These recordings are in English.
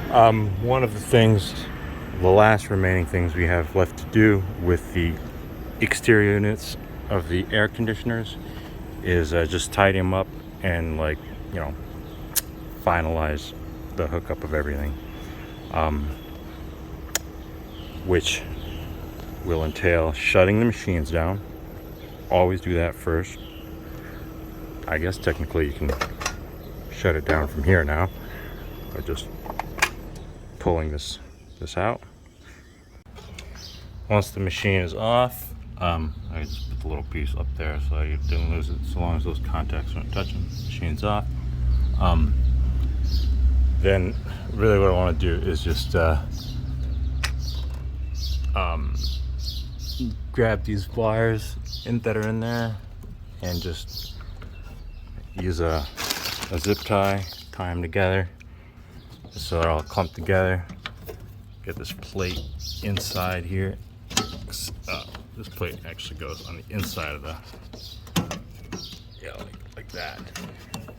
One of the last remaining things we have left to do with the exterior units of the air conditioners is just tidy them up and, like, you know, finalize the hookup of everything, which will entail shutting the machines down. Always do that first. I guess technically you can shut it down from here now by just pulling this out. Once the machine is off, I just put the little piece up there so you didn't lose it, so long as those contacts aren't touching. The machine's off. Then really what I want to do is just grab these wires that are in there and just use a zip tie them together so they're all clumped together. Get this plate inside here. This plate actually goes on the inside of the, like that,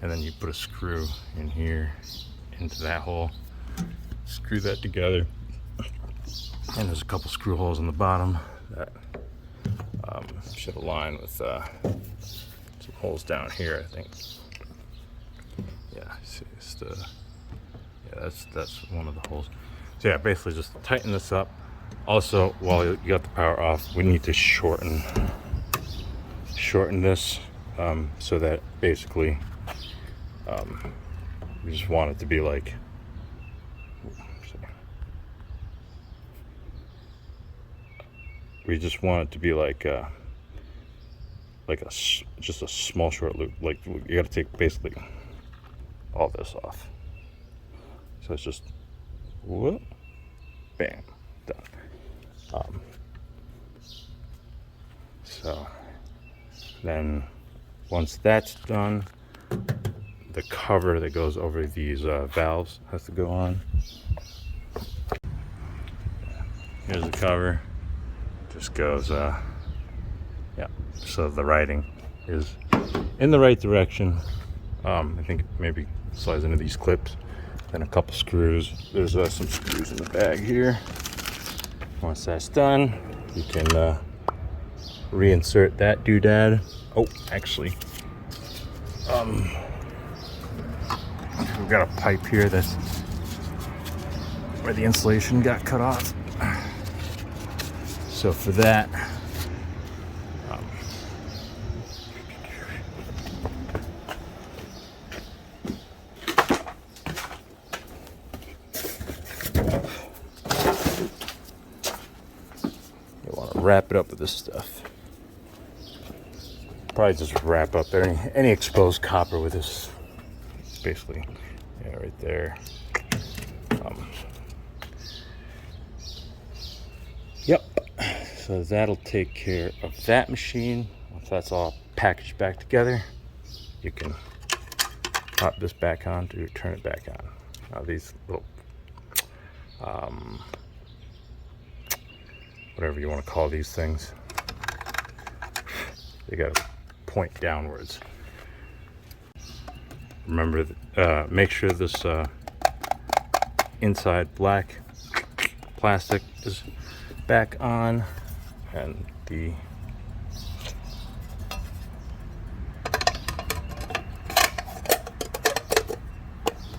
and then you put a screw in here into that hole, screw that together, and there's a couple screw holes in the bottom that should align with some holes down here, I think. Yeah, see, that's one of the holes. So yeah, basically just tighten this up. Also, while you got the power off, we need to shorten this so that basically we just want it to be like, just a small short loop. Like, you got to take basically all this off. So it's just whoop, bam, done. So then once that's done, the cover that goes over these valves has to go on. Here's the cover. Just goes, yeah, so the writing is in the right direction. I think maybe slides into these clips, then a couple screws. There's some screws in the bag here. Once that's done, you can reinsert that doodad. Oh, actually, we've got a pipe here that's where the insulation got cut off. So for that, you want to wrap it up with this stuff. Probably just wrap up any exposed copper with this. Basically, yeah, right there. Yep. So that'll take care of that machine. Once that's all packaged back together, you can pop this back on to turn it back on. Now these little, whatever you want to call these things, they got to point downwards. Remember, make sure this inside black plastic is back on, and the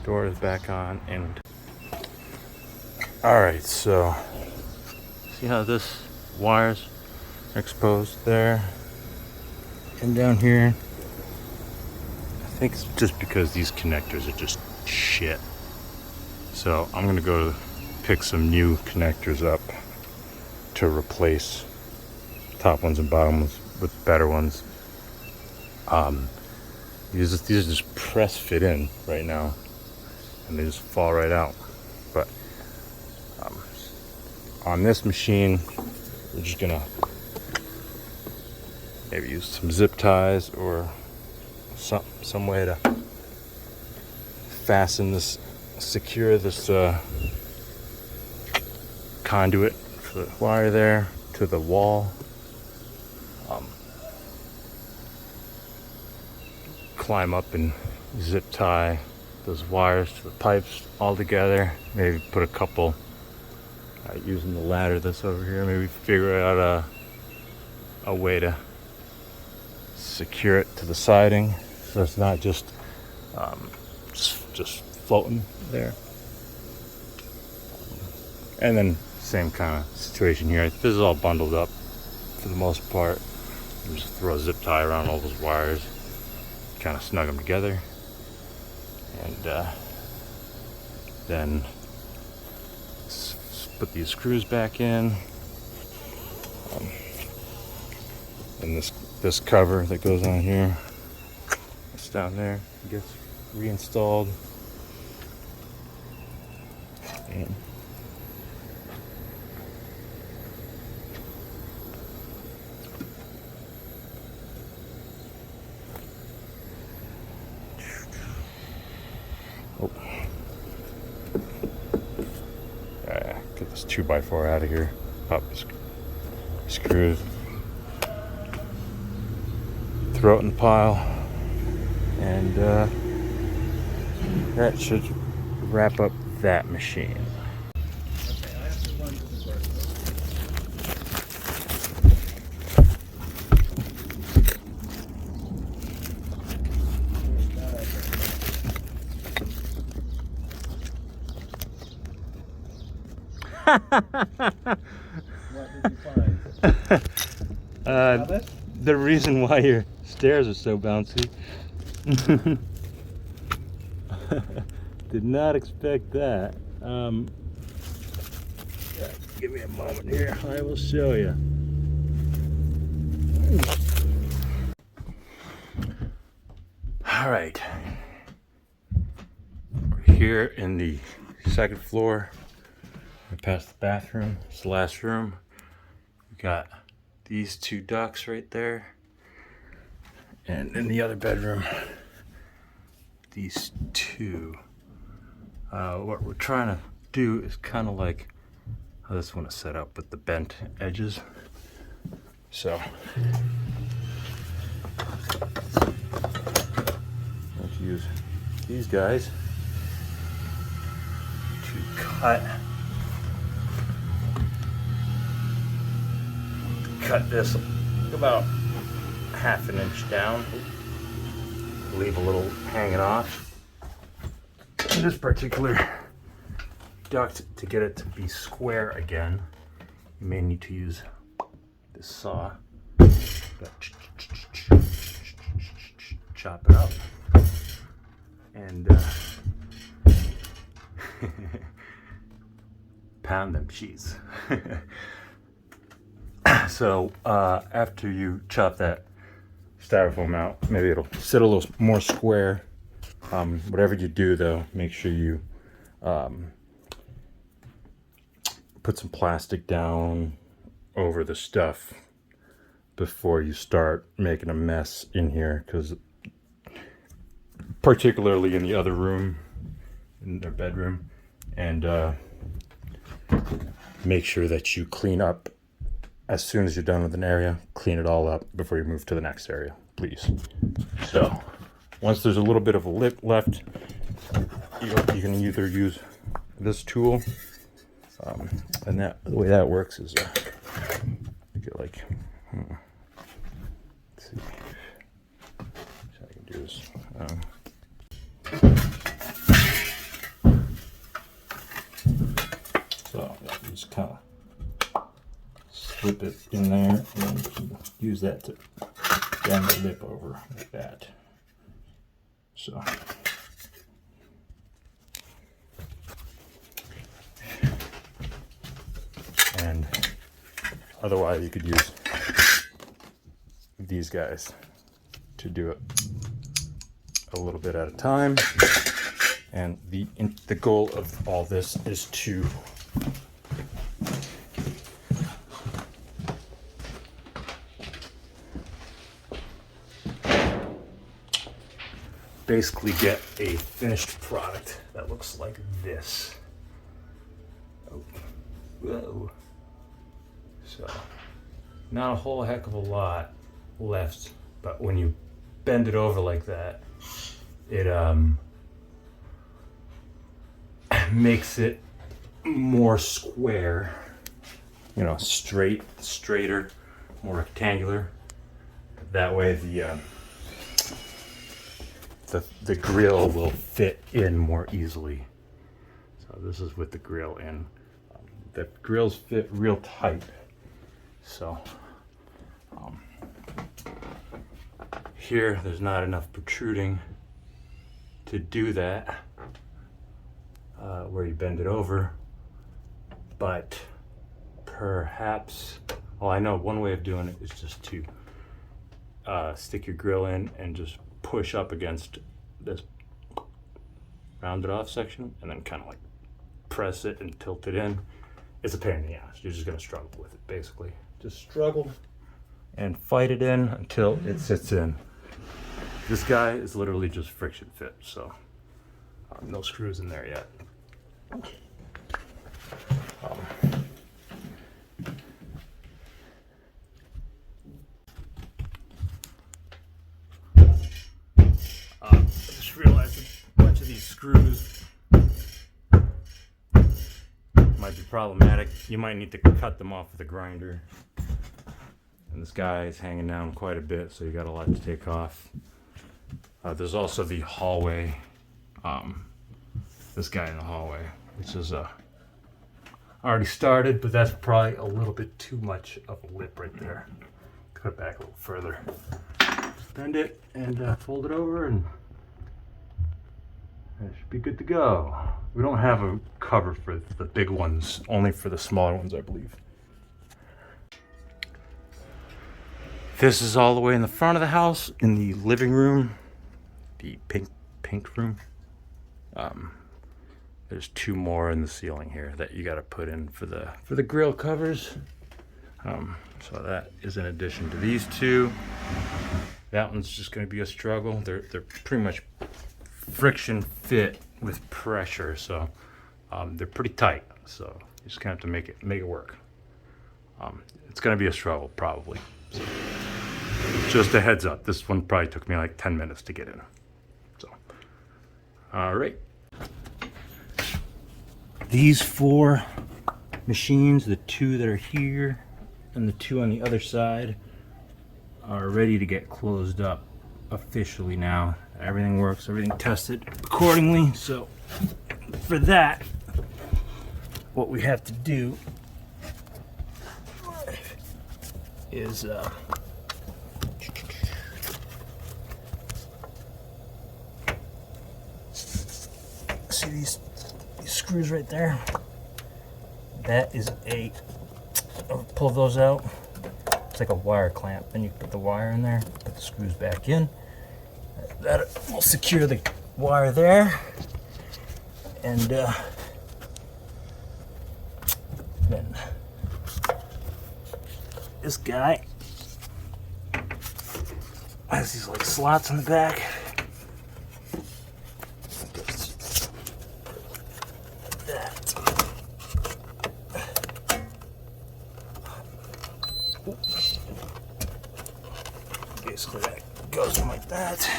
door is back on. And all right, so see how this wires are exposed there and down here? I think it's just because these connectors are just shit. So I'm gonna go pick some new connectors up to replace top ones and bottom ones with better ones. These are just press fit in right now, and they just fall right out. But on this machine, we're just gonna maybe use some zip ties or some way to secure this conduit for the wire there to the wall. Climb up and zip tie those wires to the pipes all together. Maybe put a couple, using the ladder that's over here, maybe figure out a way to secure it to the siding so it's not just floating there. And then same kind of situation here. This is all bundled up for the most part. You just throw a zip tie around all those wires, kind of snug them together, and then put these screws back in. And this cover that goes on here, it's down there, gets reinstalled. And get this 2x4 out of here. Pop the screws. Throw it in the pile. And that should wrap up that machine. What did you find? The reason why your stairs are so bouncy. Did not expect that. Give me a moment here. I will show you. All right. We're here in the second floor. We're past the bathroom. It's the last room. We got these two ducts right there. And in the other bedroom, these two. What we're trying to do is kind of like how this one is set up with the bent edges. So let's use these guys to cut this about half an inch down. Leave a little hanging off. And this particular duct, to get it to be square again, you may need to use this saw. Chop it up and pound them cheese. So after you chop that styrofoam out, maybe it'll sit a little more square. Whatever you do though, make sure you put some plastic down over the stuff before you start making a mess in here, because particularly in the other room, in their bedroom, and make sure that you clean up as soon as you're done with an area. Clean it all up before you move to the next area, please. So once there's a little bit of a lip left, you can either use this tool, and the way that works is you get like, let's see, so I can do this. So you just kind of slip it in there, and then you can use that to bend the lip over like that. So and otherwise you could use these guys to do it a little bit at a time. And the goal of all this is to basically get a finished product that looks like this. Oh, whoa. So, not a whole heck of a lot left, but when you bend it over like that, it makes it more square, you know, straighter, more rectangular. That way the grill will fit in more easily. So this is with the grill in. The grills fit real tight. So here there's not enough protruding to do that where you bend it over, but perhaps, well, I know one way of doing it is just to stick your grill in and just push up against this rounded off section and then kind of like press it and tilt it in. It's a pain in the ass. You're just gonna struggle with it, basically. Just struggle and fight it in until it sits in. This guy is literally just friction fit, so no screws in there yet. I just realized a bunch of these screws might be problematic. You might need to cut them off with a grinder. And this guy is hanging down quite a bit, so you got a lot to take off. There's also the hallway, this guy in the hallway, which is already started, but that's probably a little bit too much of a lip right there. Cut it back a little further. Just bend it and fold it over, and it should be good to go. We don't have a cover for the big ones, only for the smaller ones, I believe. This is all the way in the front of the house, in the living room, the pink room. There's two more in the ceiling here that you got to put in for the grill covers. So that is in addition to these two. That one's just going to be a struggle. They're pretty much friction fit with pressure, so they're pretty tight. So you just kind of have to make it work. It's going to be a struggle probably. So, just a heads up. This one probably took me like 10 minutes to get in. So, all right. These four machines, the two that are here and the two on the other side, are ready to get closed up officially now. Everything works, everything tested accordingly. So for that, what we have to do is see these screws right there? That is I'll pull those out. It's like a wire clamp, and you put the wire in there, put the screws back in. That will secure the wire there, and then this guy has these like slots in the back. Basically that goes in like that.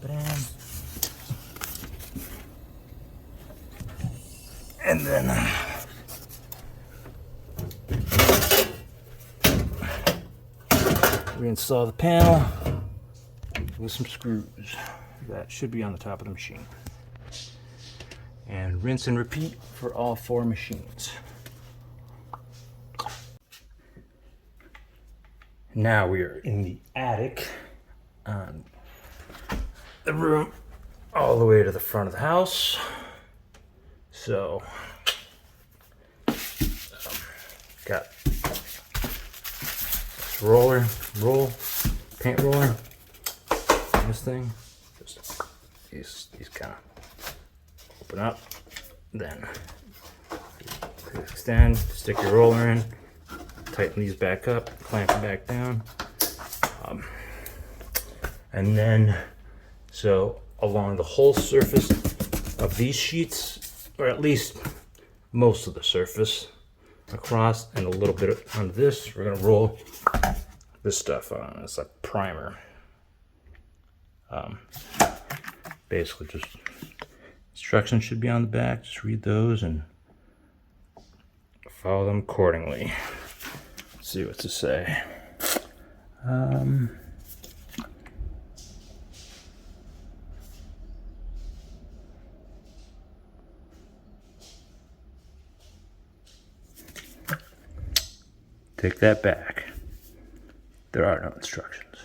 Bam. And then reinstall the panel with some screws. That should be on the top of the machine. And rinse and repeat for all four machines. Now we are in the attic on the room all the way to the front of the house. So, got this paint roller, this thing, just these kind of open up, then extend, stick your roller in, tighten these back up, clamp them back down, and then so along the whole surface of these sheets, or at least most of the surface across, and a little bit on this, we're gonna roll this stuff on. It's like primer. Basically just Instructions should be on the back. Just read those and follow them accordingly. Let's see what to say. Take that back. There are no instructions.